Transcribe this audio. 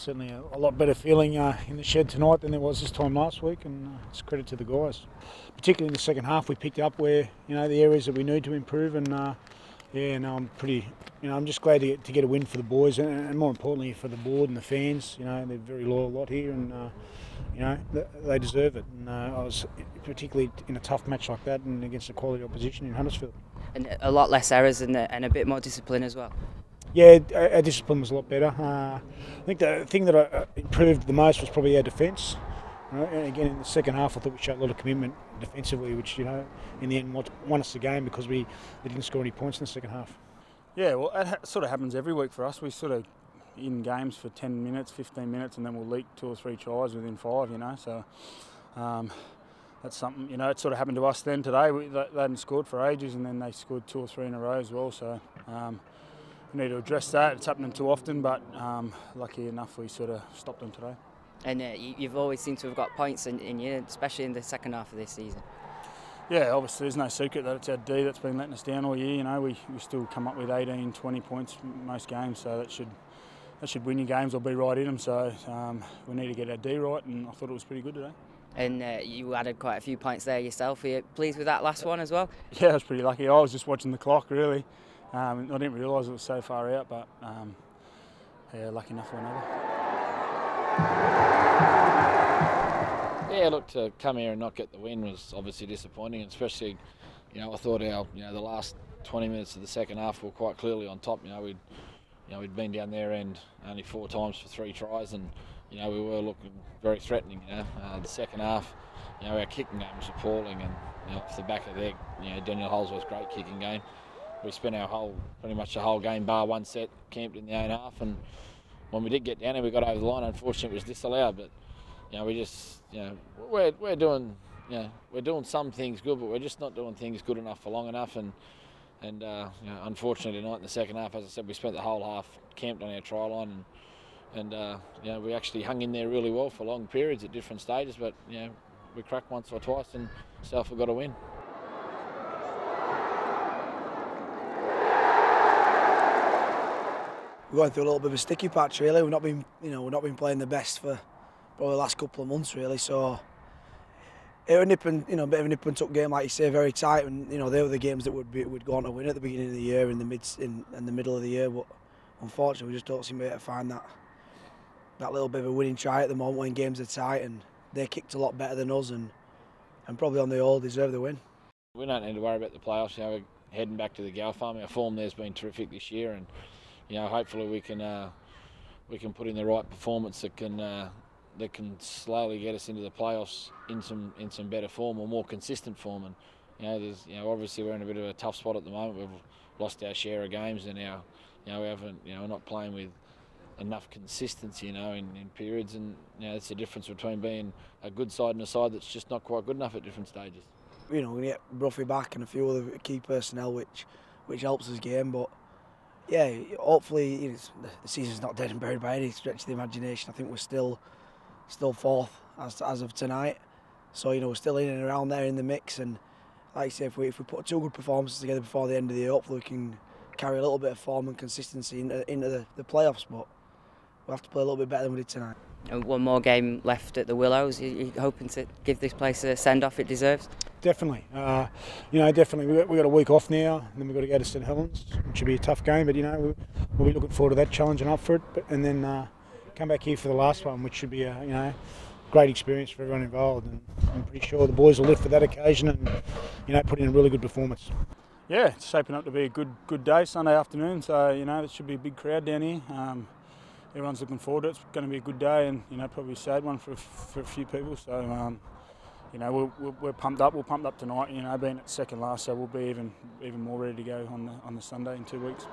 certainly a lot better feeling in the shed tonight than there was this time last week, and it's credit to the guys. Particularly in the second half, we picked up where the areas that we need to improve, and I'm pretty, I'm just glad to get a win for the boys, and more importantly for the board and the fans. They're a very loyal lot here, and they deserve it. And I was particularly in a tough match like that, and against a quality opposition in Huddersfield. And a lot less errors and a bit more discipline as well. Yeah, our discipline was a lot better. I think the thing that I improved the most was probably our defence. And again, in the second half, I thought we showed a lot of commitment defensively, which in the end won us the game because we didn't score any points in the second half. Yeah, well, it sort of happens every week for us. We sort of in games for 10 minutes, 15 minutes, and then we'll leak 2 or 3 tries within 5. So that's something. It sort of happened to us then today. They hadn't scored for ages, and then they scored 2 or 3 in a row as well. So we need to address that. It's happening too often, but lucky enough we sort of stopped them today. And you've always seemed to have got points in you, especially in the second half of this season. Yeah, obviously there's no secret that it's our D that's been letting us down all year. We still come up with 18, 20 points most games, so that should win your games or be right in them. So we need to get our D right, and I thought it was pretty good today. And you added quite a few points there yourself. Are you pleased with that last one as well? Yeah, I was pretty lucky. I was just watching the clock really. I didn't realise it was so far out, but yeah, lucky enough for another. Yeah, look, to come here and not get the win was obviously disappointing, especially, I thought our, the last 20 minutes of the second half were quite clearly on top. We'd been down there and only 4 times for 3 tries, and we were looking very threatening. The second half, our kicking game was appalling, and off the back of that, Dan Holdsworth's great kicking game. We spent pretty much the whole game bar one set camped in the own half, and when we did get down there, we got over the line. Unfortunately, it was disallowed, but we just, we're doing, we're doing some things good, but we're just not doing things good enough for long enough. And unfortunately tonight in the second half, as I said, we spent the whole half camped on our try line, and we actually hung in there really well for long periods at different stages. But we cracked once or twice, and Salford got a win. We're going through a little bit of a sticky patch really. We've not been playing the best for probably the last couple of months really. So it was a bit of a nip and tuck game, like you say, very tight. And they were the games that would go on to win at the beginning of the year, in the middle of the year. But unfortunately, we just don't seem to be able to find that little bit of a winning try at the moment when games are tight. And they kicked a lot better than us, and probably on the whole deserve the win. We don't need to worry about the playoffs. We're heading back to the Gal Farm. Our form there's been terrific this year, and hopefully we can put in the right performance that can slowly get us into the playoffs in some better form or more consistent form. And obviously we're in a bit of a tough spot at the moment. We've lost our share of games, and we're not playing with enough consistency, in periods. And it's the difference between being a good side and a side that's just not quite good enough at different stages. We get Bruffy back and a few other key personnel, which helps us game, but. Yeah, hopefully the season's not dead and buried by any stretch of the imagination. I think we're still 4th as of tonight, so we're still in and around there in the mix. And like I say, if we put 2 good performances together before the end of the year, hopefully we can carry a little bit of form and consistency into the playoffs. But we'll have to play a little bit better than we did tonight. And one more game left at the Willows. Are you hoping to give this place a send-off it deserves? Definitely. Definitely. We've got a week off now, and then we've got to go to St Helens, which should be a tough game. But we'll be looking forward to that challenge and up for it. And then come back here for the last one, which should be a great experience for everyone involved. And I'm pretty sure the boys will live for that occasion and put in a really good performance. Yeah, it's shaping up to be a good day, Sunday afternoon. So there should be a big crowd down here. Everyone's looking forward to it. It's going to be a good day, and probably a sad one for a few people. So we're pumped up. We're pumped up tonight. Being at second last, so we'll be even more ready to go on the Sunday in 2 weeks.